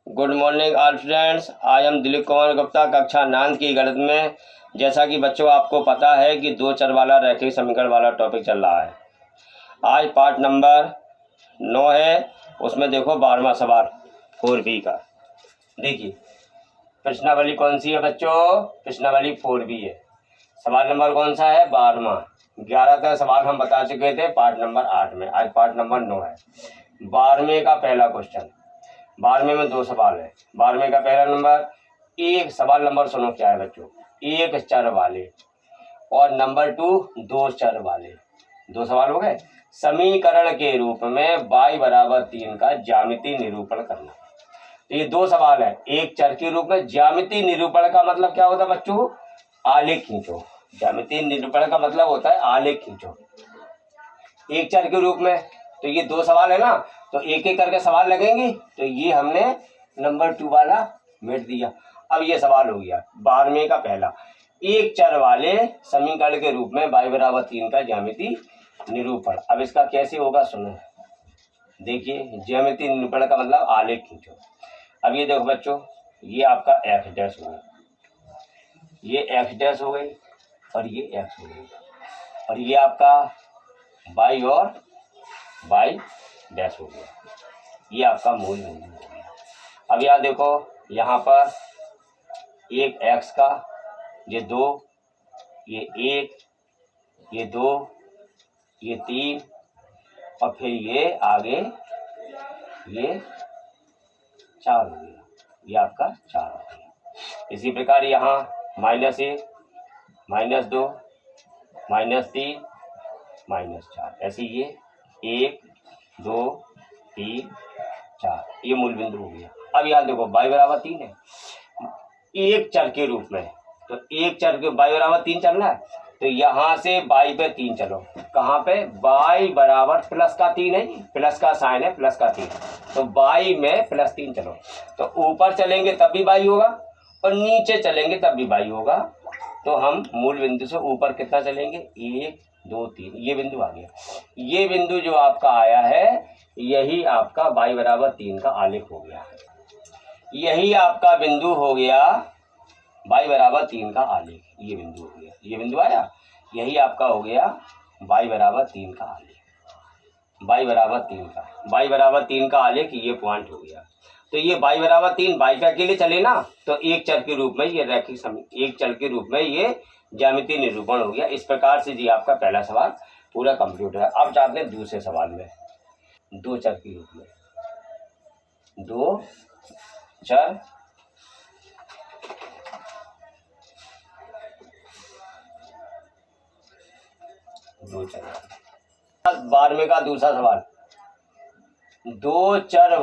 Good morning all students. आज हम दिलीप कुमार गुप्ता कक्षा 9 की गणित में, जैसा कि बच्चों आपको पता है कि दो चर वाला रैखिक समीकरण वाला टॉपिक चल रहा है। आज पार्ट नंबर 9 है। उसमें देखो 12वां सवाल 4b का। देखिए प्रश्नावली कौन सी है बच्चों? प्रश्नावली 4b है। सवाल नंबर कौन सा है? 12वां। 11 का सवाल हम बता चुके थे पार्ट नंबर 8 में। आज पार्ट नंबर 9 है। 12वें का पहला क्वेश्चन। 12वें में 2 सवाल है। 12वें का पहला नंबर, एक सवाल नंबर सुनो क्या है बच्चों। एक चर वाले और नंबर 2 दो चर वाले। 2 सवाल हो गए। समीकरण के रूप में y बराबर 3 का ज्यामितीय निरूपण करना। तो ये 2 सवाल है। एक चर के रूप में ज्यामितीय निरूपण का मतलब क्या होता है बच्चों? आलेख खींचो। ज्यामितीय निरूपण का मतलब होता है आलेख खींचो एक चर के रूप में। तो ये 2 सवाल है ना, तो एक एक करके सवाल लगेंगे। तो ये हमने नंबर 2 वाला मिट दिया। अब ये सवाल हो गया 12वें का पहला, एक चर वाले समीकरण के रूप में y बराबर 3 का ज्यामितीय निरूपण। अब इसका कैसे होगा सुनो। देखिए ज्यामितीय निरूपण का मतलब आलेख खींचो। अब ये देखो बच्चों, ये आपका x डैश हो गया, ये x डैश हो गई और ये x हो गई, और ये आपका y और y डैश हो गया। ये आपका मूल बिंदु हो गया। अब यहाँ देखो, यहाँ पर एक x का, ये 2, ये 1, ये 2, ये 3 और फिर ये आगे ये 4 हो गया। ये आपका 4 हो गया। इसी प्रकार यहाँ -1, -2, -3, -4, ऐसे ये 1, 2, 3, 4, ये मूल बिंदु हो गया। अब यहाँ देखो y बराबर 3 है एक चर के रूप में। तो एक चर के y बराबर 3 चलना है, तो यहाँ से y पे 3 चलो। कहाँ पे? y बराबर प्लस का 3 है, प्लस का साइन है, प्लस का 3। तो y में +3 चलो। तो ऊपर चलेंगे तब भी y होगा और नीचे चलेंगे तब भी y होगा। तो हम मूल बिंदु से ऊपर कितना चलेंगे? 1, 2, 3, ये बिंदु आ गया। ये बिंदु जो आपका आया है, यही आपका y बराबर 3 का आलेख हो गया। यही आपका बिंदु हो गया y बराबर 3 का आलेख। ये बिंदु हो गया, ये बिंदु आया, यही आपका हो गया y बराबर 3 का आलेख। y बराबर 3 का, y बराबर 3 का आलेख, ये पॉइंट हो गया। तो ये y बराबर 3 y के अकेले चले ना, तो एक चर के रूप में ये रैखिक एक चर के रूप में ये ज्यामितीय निरूपण हो गया। इस प्रकार से जी आपका पहला सवाल पूरा कंप्लीट है। अब जाते हैं दूसरे सवाल में। दो चर के रूप में, दो चर दो चर। 12वें का दूसरा सवाल, दो चर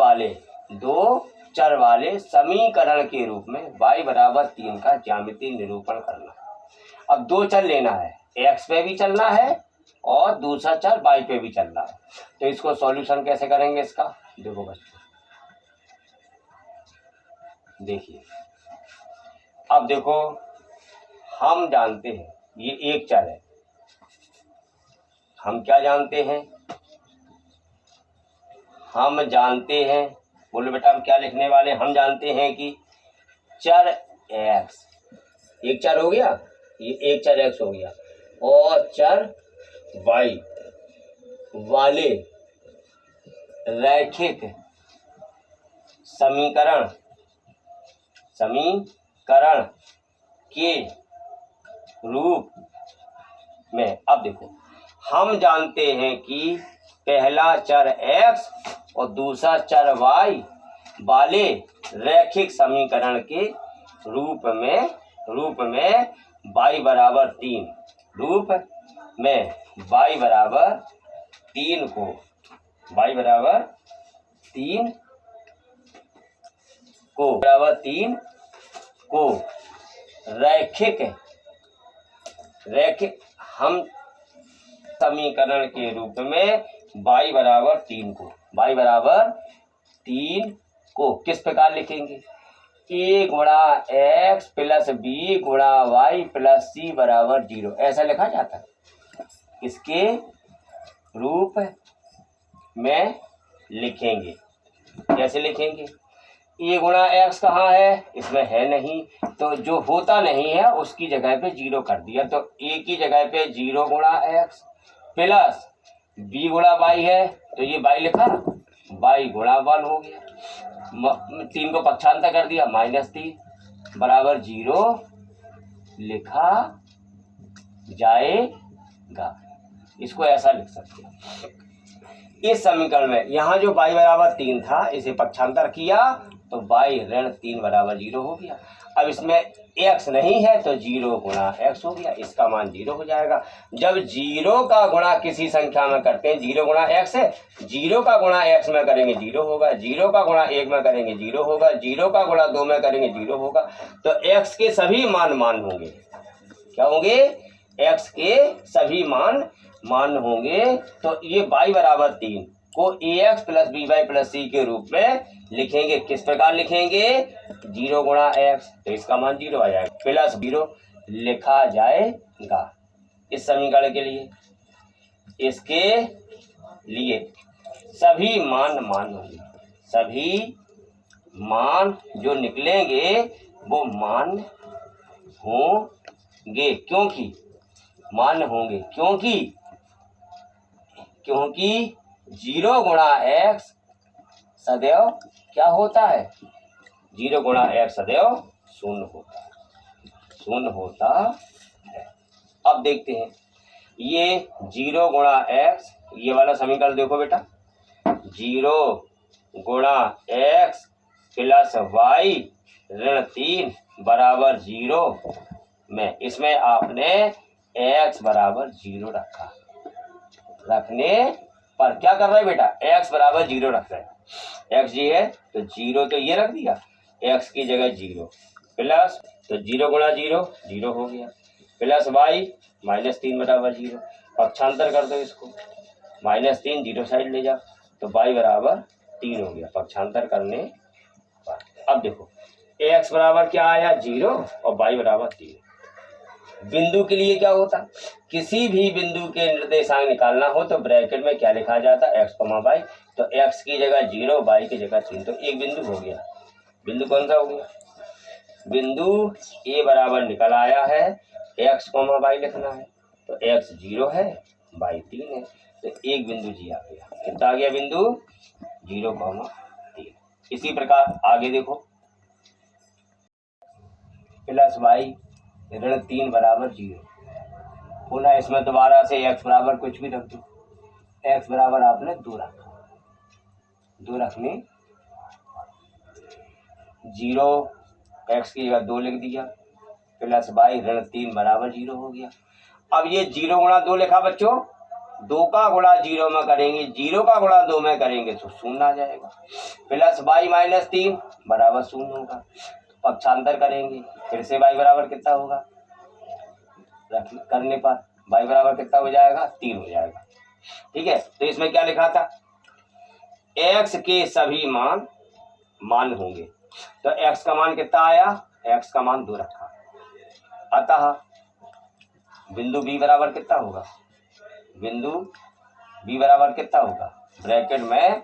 वाले समीकरण के रूप में y बराबर 3 का ज्यामितीय निरूपण करना। अब 2 चर लेना है, x पे भी चलना है और दूसरा चर y पे भी चलना है। तो इसको सॉल्यूशन कैसे करेंगे इसका? देखो बच्चों, देखिए अब देखो, हम जानते हैं ये एक चर है। हम क्या जानते हैं? हम जानते हैं, बोलो बेटा हम क्या लिखने वाले? हम जानते हैं कि चर x, एक चर हो गया, ये एक चर x हो गया, और चर y वाले रैखिक समीकरण के रूप में। अब देखो, हम जानते हैं कि पहला चर x और दूसरा चर y वाले रैखिक समीकरण के रूप में y बराबर 3, रूप में y बराबर 3 को, y बराबर 3 को रैखिक हम समीकरण के रूप में y बराबर 3 को, y बराबर 3 को किस प्रकार लिखेंगे? a गुणा x प्लस b गुणा y प्लस c बराबर 0, ऐसा लिखा जाता है। इसके रूप में लिखेंगे। कैसे लिखेंगे? ए गुणा एक्स कहाँ है, इसमें है नहीं, तो जो होता नहीं है उसकी जगह पे 0 कर दिया। तो ए की जगह पे 0 गुणा एक्स प्लस बी गुणा वाई है, तो ये वाई लिखा, वाई गुणा 1 हो गया। 3 को पक्षांतर कर दिया, -3 बराबर 0 लिखा जाएगा। इसको ऐसा लिख सकते हैं। इस समीकरण में यहाँ जो y बराबर 3 था, इसे पक्षांतर किया तो y ऋण 3 बराबर 0 हो गया। अब इसमें x नहीं है तो 0 गुणा x हो गया, इसका मान 0 हो जाएगा। जब 0 का गुणा किसी संख्या में करते हैं, 0 गुणा x है, 0 का गुणा x में करेंगे 0 होगा, 0 का गुणा 1 में करेंगे 0 होगा, 0 का गुणा 2 में करेंगे 0 होगा। तो x के सभी मान होंगे, क्या होंगे, x के सभी मान होंगे। तो ये y बराबर 3 को ax plus b y plus c के रूप में लिखेंगे। किस प्रकार लिखेंगे, 0 गुणा x, तो इसका मान 0 आ जाएगा, प्लस 0 लिखा जाएगा। इस समीकरण के लिए, इसके लिए सभी मान होंगे, सभी मान जो निकलेंगे वो मान होंगे। क्योंकि मान होंगे क्योंकि 0 गुणा x सदैव क्या होता है, 0 गुणा x सदैव शून्य होता है। अब देखते हैं ये 0 गुणा x, ये वाला समीकरण देखो बेटा, 0 गुणा x प्लस y ऋण 3 बराबर 0 में, इसमें आपने x बराबर 0 रखा। रखने पर क्या कर रहे हैं बेटा, x बराबर 0 रख रहे हैं। x ये है तो 0 तो ये रख दिया, x की जगह 0 प्लस, तो 0 गुणा 0 0 हो गया, प्लस y -3 बराबर 0। पक्षांतर कर दो इसको, -3 0 साइड ले जाओ, तो y बराबर 3 हो गया पक्षांतर करने पर। अब देखो x बराबर क्या आया 0 और y बराबर 3। बिंदु के लिए क्या होता, किसी भी बिंदु के निर्देशांक निकालना हो तो ब्रैकेट में क्या लिखा जाता, x, y। तो x की जगह 0, y की जगह 3, तो एक बिंदु हो गया। बिंदु कौन सा हो गया, बिंदु a बराबर निकल आया है, x, y लिखना है, तो x 0 है, y 3 है, तो एक बिंदु जी आ गया। कितना आ गया बिंदु, 0, 3। इसी प्रकार आगे देखो, प्लस y ऋण 3 बराबर 0। पुनः इसमें दोबारा से x बराबर कुछ भी रख दो, x बराबर आपने 2 रखा, 2 रखने 0 x की जगह 2 लिख दिया, प्लस y ऋण 3 बराबर 0 हो गया। अब ये 0 गुणा 2 लिखा बच्चों, 2 का गुणा 0 में करेंगे, 0 का गुणा 2 में करेंगे तो 0 आ जाएगा, प्लस y -3 बराबर 0 होगा। पक्षांतर करेंगे, फिर से y बराबर कितना होगा, करने पर y बराबर कितना हो जाएगा, 3 हो जाएगा। ठीक है, तो इसमें क्या लिखा था, x के सभी मान होंगे, तो x का मान कितना आया, x का मान 2 रखा। अतः बिंदु b बराबर कितना होगा, बिंदु b बराबर कितना होगा, ब्रैकेट में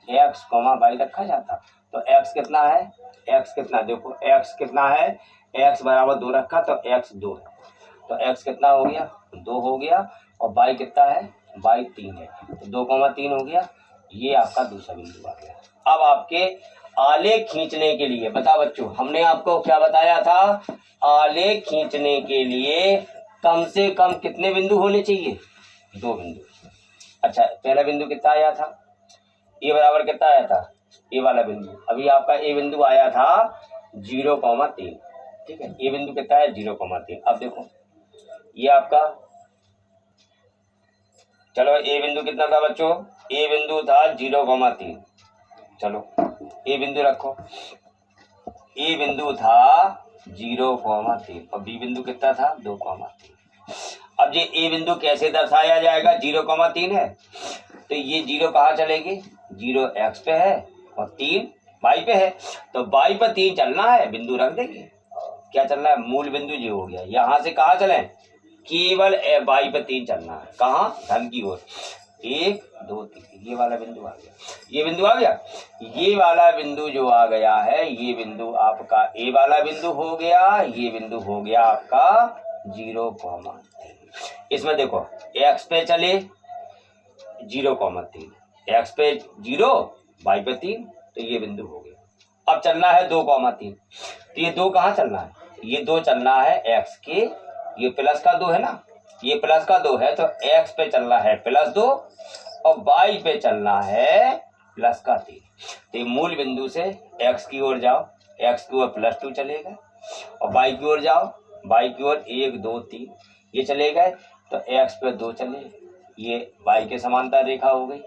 x, y रखा जाता। तो x कितना है, x कितना, देखो x कितना है, x बराबर 2 रखा तो x 2 है, तो x कितना हो गया, 2 हो गया, और y कितना है, y 3 है, तो 2, 3 हो गया। ये आपका दूसरा बिंदु आ गया। अब आपके आलेख खींचने के लिए बता बच्चों, हमने आपको क्या बताया था, आलेख खींचने के लिए कम से कम कितने बिंदु होने चाहिए, 2 बिंदु। अच्छा, पहला बिंदु कितना आया था, a बराबर कितना आया था, ए वाला बिंदु, अभी आपका ए बिंदु आया था 0,3। ठीक है, ए बिंदु कितना है, 0,3। अब देखो ये आपका, चलो ए बिंदु कितना था बच्चों, ए बिंदु था 0,3। चलो ए बिंदु रखो, ए बिंदु था 0,3 और बी बिंदु कितना था, 2,3। अब ये ए बिंदु कैसे दर्शाया जाएगा, 0,3 है तो ये 0 कहाँ चलेगी, 0 x पे है और 3 y पे है, तो y पर 3 चलना है, बिंदु रख देंगे। क्या चलना है, मूल बिंदु जो हो गया, यहाँ से कहाँ चलें, केवल y पर 3 चलना है, कहाँ, धन की ओर। 1 2 3 ये वाला बिंदु आ गया, ये बिंदु आ गया। ये वाला बिंदु जो आ गया है, ये बिंदु आपका ए वाला बिंदु हो गया, ये बिंदु हो गया आपका 0,3। इसमें देखो x पे चले 0,3, x पे 0, y पे 3, तो ये बिंदु हो गया। अब चलना है 2,3, तो ये 2 कहाँ चलना है, ये 2 चलना है x के, ये प्लस का 2 है ना, ये प्लस का 2 है, तो x पे चलना है +2 और y पे चलना है +3। तो ये मूल बिंदु से x की ओर जाओ, x की ओर +2 चलेगा, और y की ओर जाओ, y की ओर 1 2 3 ये चले गए, तो x पे 2 चले, ये y के समांतर रेखा हो गई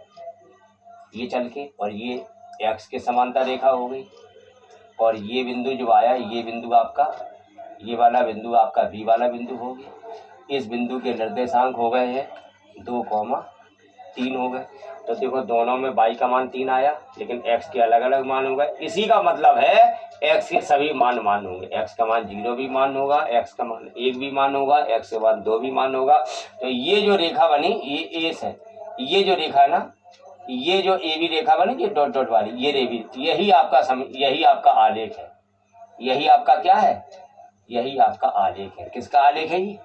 ये चल के, और ये x के समांतर रेखा हो गई, और ये बिंदु जो आया, ये बिंदु आपका, ये वाला बिंदु आपका बी वाला बिंदु हो गया। इस बिंदु के निर्देशांक हो गए हैं 2,3 हो गए। तो देखो दोनों में y का मान 3 आया, लेकिन x के अलग अलग मान हो गए। इसी का मतलब है x के सभी मान होंगे, x का मान 0 भी मान होगा, x का मान 1 भी मान होगा, x के बाद 2 भी मान होगा। तो ये जो रेखा बनी ये एस है, ये जो रेखा है ना, ये जो ए बी रेखा बनी ये डॉट डॉट वाली, ये रेबी, यही आपका आलेख है। यही आपका क्या है, यही आपका आलेख है। किसका आलेख है ये,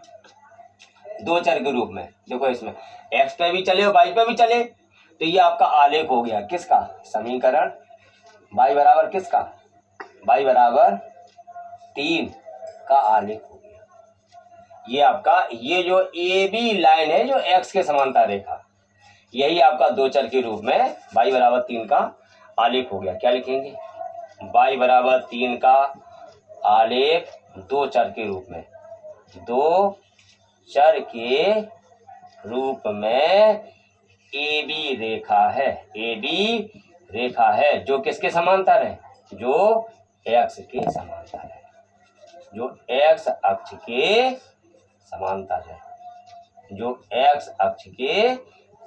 2 चर के रूप में। देखो इसमें x पे भी चले और y पे भी चले, तो ये आपका आलेख हो गया किसका, समीकरण y बराबर किसका, y बराबर 3 का आलेख हो गया। ये आपका, ये जो ए बी लाइन है जो x के समांतर रेखा, यही आपका 2 चर के रूप में y बराबर 3 का आलेख हो गया। क्या लिखेंगे, y बराबर 3 का आलेख 2 चर के रूप में, 2 चर के रूप में ए बी रेखा है, ए बी रेखा है जो किसके समांतर है, जो x के समांतर है, जो x अक्ष के समांतर है, जो x अक्ष के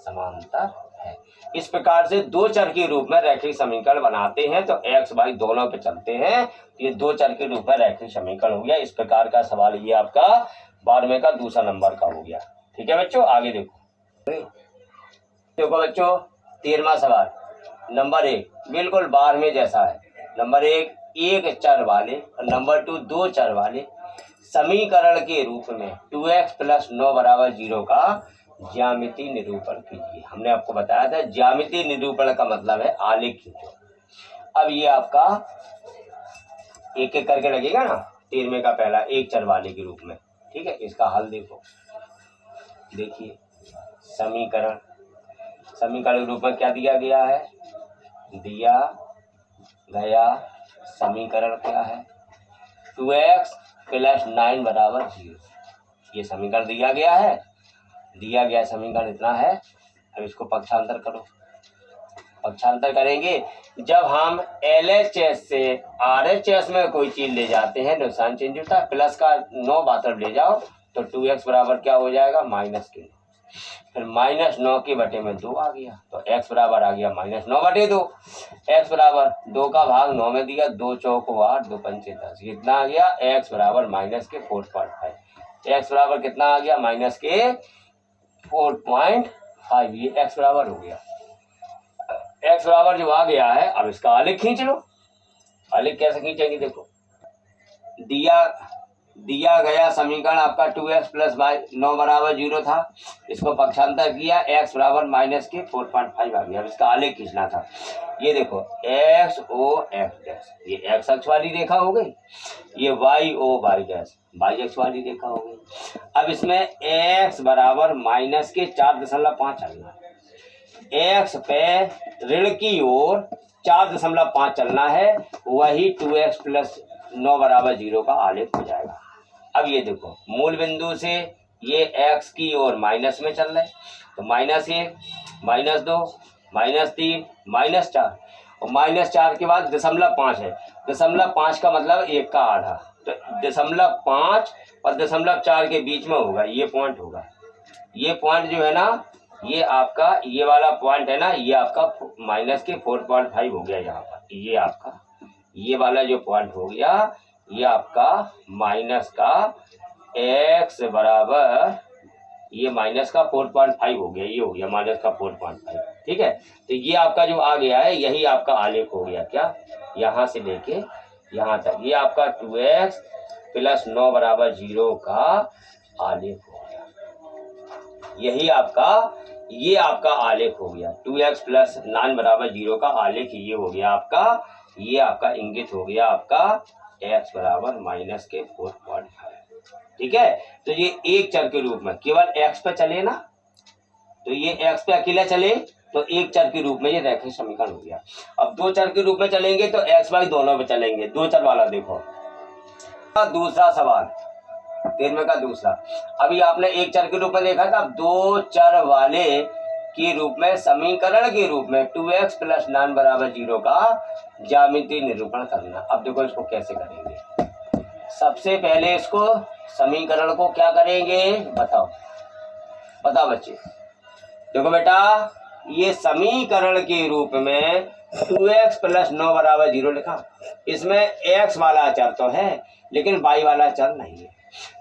समांतर है। इस प्रकार से 2 चर के रूप में रैखिक समीकरण बनाते हैं, तो x y दोनों पे चलते हैं, ये 2 चर के रूप में रैखिक समीकरण हो गया। इस प्रकार का सवाल ये आपका 12वें का दूसरा नंबर का हो गया। ठीक है बच्चों, आगे देखो बच्चों 13वां सवाल नंबर 1 बिल्कुल 12वें जैसा है। नंबर 1 चर वाले और नंबर 2 2 चर वाले समीकरण के रूप में 2x + 9 = 0 का ज्यामितीय निरूपण कीजिए। हमने आपको बताया था ज्यामितीय निरूपण का मतलब है आलेख खींचो। अब ये आपका एक एक करके लगेगा ना, 13वें का पहला 1 चर वाले के रूप में। ठीक है, इसका हल देखो, देखिए समीकरण के रूप में क्या दिया गया है, दिया गया समीकरण क्या है, 2x + 9 = 0। ये समीकरण दिया गया है, दिया गया समीकरण इतना है। अब इसको पक्षांतर करो, पक्षांतर करेंगे जब हम LHS से RHS में कोई चीज ले जाते हैं, नुकसान चेंज होता है, प्लस का 9 बातर ले जाओ तो 2x बराबर क्या हो जाएगा, -9। फिर -9 के बटे में 2 आ गया, तो x बराबर आ गया -9/2। x बराबर 2 का भाग 9 में दिया, 2 चौक 8, 2 पंचे 10, कितना आ गया, x बराबर -4.5। x बराबर कितना आ गया, -4.5। ये x बराबर हो गया। x बराबर जो आ गया है, अब इसका आलेख खींच लो। आलेख कैसे खींचेंगे, देखो दिया गया समीकरण आपका 2x + 9 = 0 था, इसको पक्षांतर किया, x बराबर -4.5 आ गया। अब इसका आलेख खींचना था। ये देखो x O x', ये x अक्ष वाली रेखा हो गई, ये y O y' अक्ष वाली रेखा हो गई। अब इसमें x बराबर -4.5 चलना है, x पे ऋण की ओर 4.5 चलना है, वही 2x + 9 = 0 का आलेख हो जाएगा। अब ये देखो मूल बिंदु से ये x की ओर माइनस में चल रहे, तो -1 -2 -3 -4, और -4 के बाद 0.5 है, 0.5 का मतलब 1 का आधा, तो 0.5 और 0.4 के बीच में होगा, ये पॉइंट होगा। ये पॉइंट जो है ना, ये आपका ये वाला पॉइंट है ना, ये आपका -4.5 हो गया। यहाँ पर ये आपका ये वाला जो पॉइंट हो गया, ये आपका माइनस का x बराबर ये माइनस का 4.5 हो गया, ये हो गया माइनस का 4.5। ठीक है, तो ये आपका जो आ गया है यही आपका आलेख हो गया। क्या, यहाँ से लेके यहाँ तक ये आपका 2x प्लस 9 बराबर 0 का आलेख हो गया। यही आपका, ये आपका आलेख हो गया। 2x प्लस 9 बराबर 0 का आलेख ये हो गया आपका। ये आपका इंगित हो गया आपका x बराबर माइनस के 4.5। ठीक है, तो ये एक चर के रूप में केवल x पे चले ना, तो ये x पे अकेला चले तो एक चर के रूप में ये रेखीय समीकरण हो गया। अब दो चर के रूप में चलेंगे तो x y दोनों पे चलेंगे। दो चर वाला देखो, दूसरा सवाल 13वें का दूसरा। अभी आपने एक चर के रूप में देखा था, अब दो चर वाले के रूप में समीकरण के रूप में 2x प्लस 9 बराबर 0 का ज्यामितीय निरूपण करना। अब देखो इसको कैसे करेंगे। सबसे पहले इसको समीकरण को क्या करेंगे, बताओ बताओ बच्चे। देखो बेटा, ये समीकरण के रूप में 2x प्लस 9 बराबर 0 लिखा। इसमें x वाला चर तो है लेकिन y वाला चर नहीं है।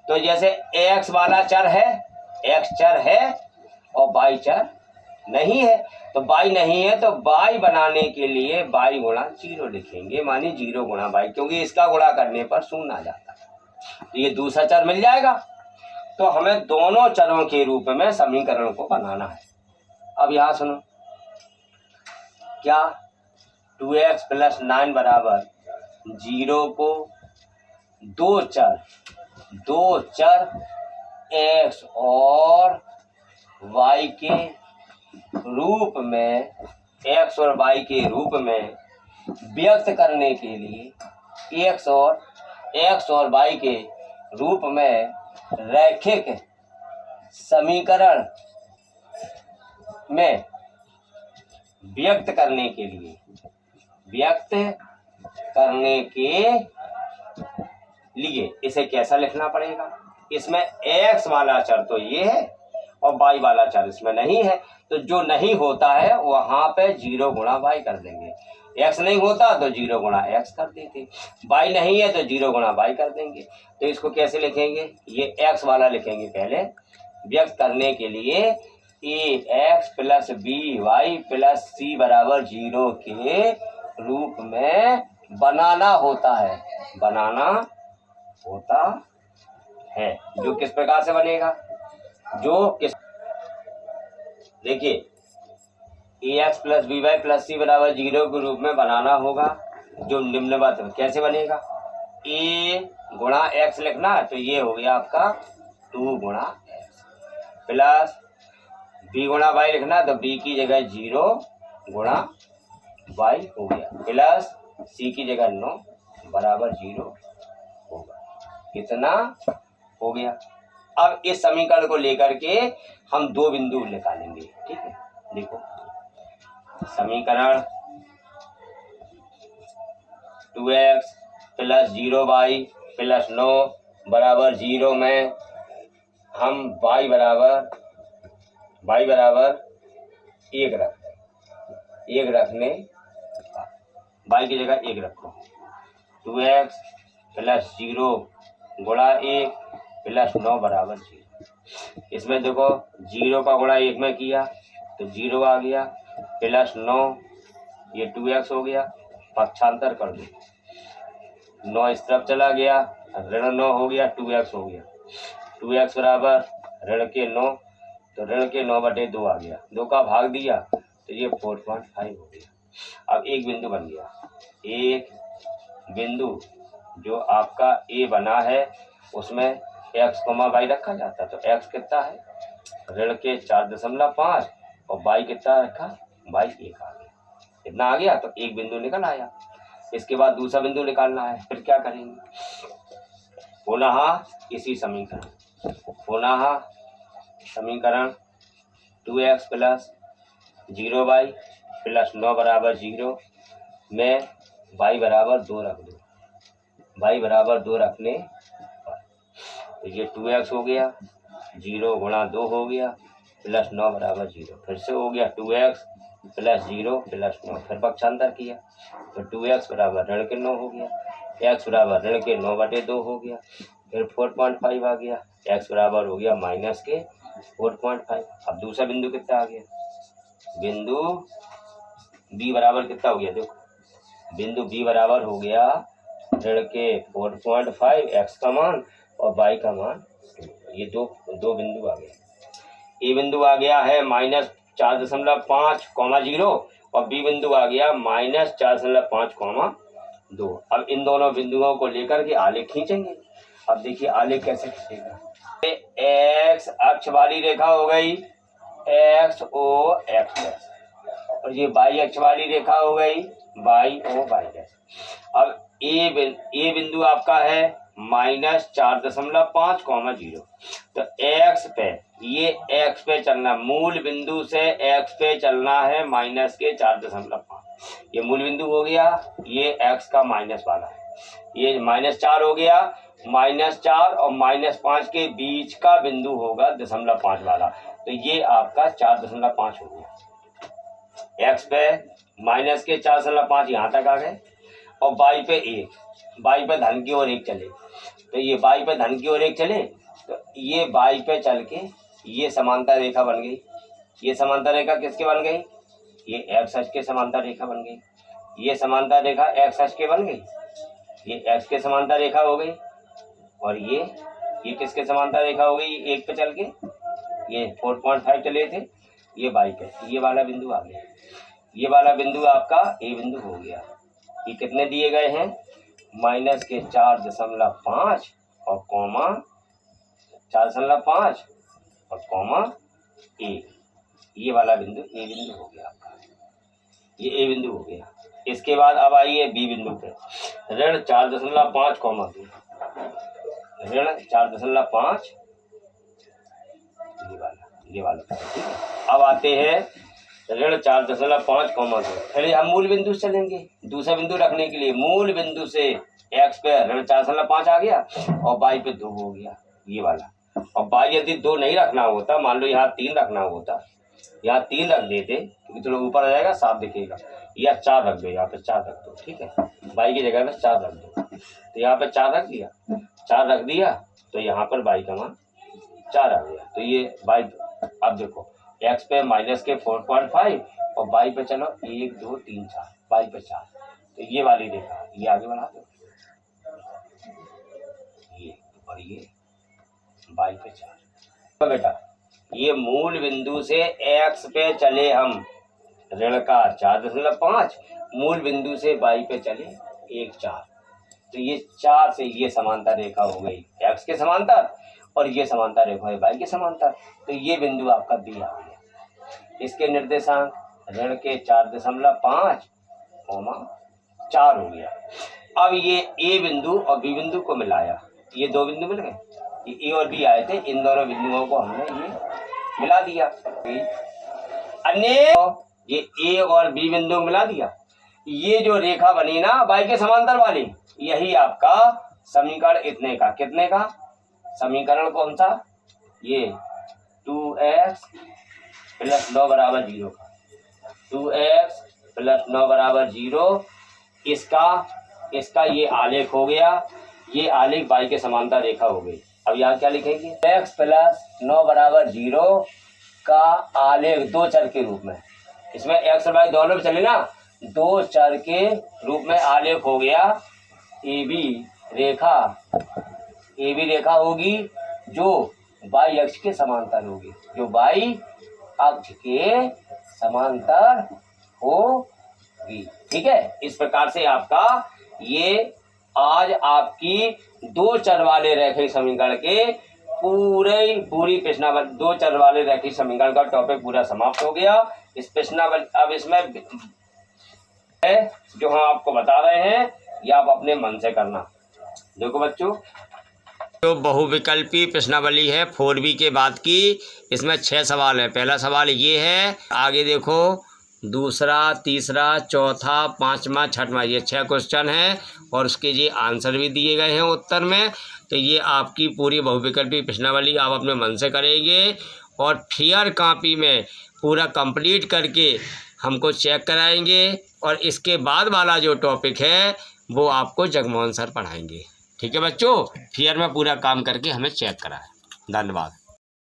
तो जैसे x वाला चर है, x चर है और y चर नहीं है, तो y नहीं है तो y बनाने के लिए y गुणा 0 लिखेंगे, मानी 0 गुणा y, क्योंकि इसका गुणा करने पर शून्य आ जाता है। तो ये दूसरा चर मिल जाएगा। तो हमें दोनों चरों के रूप में समीकरण को बनाना है। अब यहाँ सुनो, क्या 2x प्लस 9 बराबर 0 को दो चर x और y के रूप में, x और y के रूप में व्यक्त करने के लिए x और y के रूप में रैखिक समीकरण में व्यक्त करने के लिए इसे कैसा लिखना पड़ेगा। इसमें x वाला चर तो ये है और y वाला चर इसमें नहीं है, तो जो नहीं होता है वहां पे 0 गुणा y कर देंगे। x नहीं होता तो 0 गुणा x कर देते, y नहीं है तो 0 गुणा y कर देंगे। तो इसको कैसे लिखेंगे, ये x वाला लिखेंगे पहले, व्यक्त करने के लिए ax plus by plus c बराबर 0 के रूप में बनाना होता है। जो किस प्रकार से बनेगा, देखिए ax plus by plus c बराबर 0 के रूप में बनाना होगा। जो निम्नवत कैसे बनेगा, a गुणा x लिखना, तो ये हो गया आपका 2 गुणा x, प्लस b गुणा y लिखना, तो b की जगह 0 गुणा y हो गया, प्लस c की जगह 9 बराबर 0 होगा। कितना हो गया। अब इस समीकरण को लेकर के हम दो बिंदु निकालेंगे। ठीक है, देखो समीकरण 2x प्लस 0y प्लस 9 बराबर 0 में हम y बराबर 1 रखने, y की जगह 1 रखो। 2x प्लस 0 गुणा 1 प्लस 9 बराबर 0। इसमें देखो 0 का गुणा 1 में किया तो 0 आ गया, प्लस 9 ये 2x हो गया, पक्षांतर कर दो, 9 इस तरफ चला गया, ऋण 9 हो गया, 2x हो गया। 2x बराबर ऋण के 9, तो ऋण के 9/2 आ गया, 2 का भाग दिया तो ये 4.5 हो गया। अब एक बिंदु बन गया, एक बिंदु जो आपका a बना है उसमें x, y रखा जाता, तो x कितना है, ऋण के 4.5 और y कितना रखा, y 1 आ गया। इतना आ गया तो एक बिंदु निकल आया। इसके बाद दूसरा बिंदु निकालना है, फिर क्या करेंगे, पुनः इसी समीकरण 2x प्लस 0y प्लस 9 बराबर 0 में y बराबर 2 रख दो। y बराबर 2 रखने पर तो ये 2x हो गया, 0 गुणा 2 हो गया, प्लस 9 बराबर 0, फिर से हो गया 2x प्लस 0 प्लस 9, फिर पक्षांतर किया तो 2x बराबर ऋण के 9 हो गया, x बराबर ऋण के 9/2 हो गया, फिर 4.5 आ गया, x बराबर हो गया माइनस के 4.5। अब दूसरा बिंदु कितना आ गया, बिंदु बी बराबर कितना हो गया, देखो बिंदु बी बराबर हो गया ऋण के 4.5 एक्स का मान और वाई का मान 2। ये दो बिंदु आ गए। ए बिंदु आ गया है -4.5, और बी बिंदु आ गया -4.5, 2। अब इन दोनों बिंदुओं को लेकर के आलेख खींचेंगे। अब देखिए आलेख कैसे खींचेगा। एक्स अक्ष वाली रेखा हो गई एक्स ओ एक्स, और ये वाई अक्ष वाली रेखा हो गई वाई ओ वाई डैश। अब ए बिंदु आपका है -4.5, 0। तो एक्स पे, ये एक्स पे चलना, मूल बिंदु से एक्स पे चलना है -4.5। ये मूल बिंदु हो गया, ये एक्स का माइनस वाला है, ये -4 हो गया। -4 और -5 के बीच का बिंदु होगा 0.5 वाला, तो ये आपका 4.5 हो गया। एक्स पे -4.5 यहाँ तक आ गए, और वाई पे 1, वाई पे धन की ओर 1 चले, तो ये वाई पे धन की ओर 1 चले, तो ये वाई पे चल के ये समांतर रेखा बन गई। ये समांतर रेखा किसके बन गई, ये एक्स अक्ष के समांतर रेखा बन गई। ये समांतर रेखा एक्स अक्ष के बन गई, ये एक्स के समांतर रेखा हो गई, और ये किसके समांतर रेखा हो गई, 1 पे चल के ये 4.5 चले थे, ये वाई पे, ये वाला बिंदु आ गया। ये वाला बिंदु आपका ए बिंदु हो गया। ये कितने दिए गए हैं, -4.5 और कॉमा 4.5 और कॉमा 1। ये वाला बिंदु ए बिंदु हो गया आपका, ये ए बिंदु हो गया। इसके बाद अब आइए बी बिंदु पे, ऋण 4.5, 2, ऋण 4.5, ये वाला। अब आते हैं ऋण 4.5, 2। फिर हम मूल बिंदु से चलेंगे, दूसरा बिंदु रखने के लिए मूल बिंदु से एक्स पे ऋण 4.5 आ गया और वाई पे 2 हो गया, ये वाला। और वाई यदि 2 नहीं रखना होता, मान लो यहाँ 3 रखना होता, यहाँ 3 रख देते क्योंकि थोड़ा ऊपर आ जाएगा, साफ दिखेगा, या 4 रख दो, यहाँ पे 4 रख दो, ठीक है, वाई की जगह में 4 रख दो। तो यहाँ पे 4 रख दिया, 4 रख दिया, तो यहाँ पर वाई का मान 4 आ गया। तो ये वाई, अब देखो एक्स पे -4.5 और वाई पे चलो 1 2 3 4, वाई पे 4, तो ये वाली रेखा ये आगे बढ़ा दो, ये और ये वाई पे 4। तो बेटा ये मूल बिंदु से एक्स पे चले हम ऋण का 4.5, मूल बिंदु से वाई पे चले 1 4, तो ये 4 से ये समांतर रेखा हो गई एक्स के समांतर, और ये समांतर रेखा है वाई के समांतर, तो ये बिंदु आपका बी आ गया। इसके निर्देशांक ऋण के 4.5, 4 हो गया। अब ये ए बिंदु और बी बिंदु को मिलाया, ये 2 बिंदु मिल गए, ये ए और बी आए थे, इन दोनों बिंदुओं को हमने ये मिला दिया। अन्य ये ए और बी बिंदु मिला दिया, ये जो रेखा बनी ना वाई के समांतर वाली, यही आपका समीकरण इतने का, कितने का समीकरण कौन सा, ये 2x + 9 = 0 का, 2x + 9 = 0, इसका ये आलेख हो गया, ये आलेख वाई के समांतर रेखा हो गई। अब यहाँ क्या लिखेंगे, x + 9 = 0 का आलेख 2 चर के रूप में, इसमें x और y दोनों भी चले ना, 2 चर के रूप में आलेख हो गया। ए बी रेखा होगी जो वाई अक्ष के समांतर होगी, जो वाई अक्ष के समांतर होगी, ठीक है। इस प्रकार से आपका ये आज आपकी 2 चर वाले रेखीय समीकरण के पूरी प्रश्नावली, 2 चर वाले रेखीय समीकरण का टॉपिक पूरा समाप्त हो गया। इस प्रश्नावली अब इसमें है जो हम आपको बता रहे हैं, ये आप अपने मन से करना। देखो बच्चों, जो बहुविकल्पी प्रश्नावली है 4B के बाद की, इसमें 6 सवाल है। पहला सवाल ये है, आगे देखो, दूसरा, तीसरा, चौथा, 5वां, 6वां, ये 6 क्वेश्चन हैं और उसके ये आंसर भी दिए गए हैं उत्तर में। तो ये आपकी पूरी बहुविकल्पी प्रश्नावली आप अपने मन से करेंगे और फेयर कॉपी में पूरा कंप्लीट करके हमको चेक कराएंगे, और इसके बाद वाला जो टॉपिक है वो आपको जगमोहन सर पढ़ाएंगे, ठीक है बच्चों। फेयर में पूरा काम करके हमें चेक कराएं। धन्यवाद।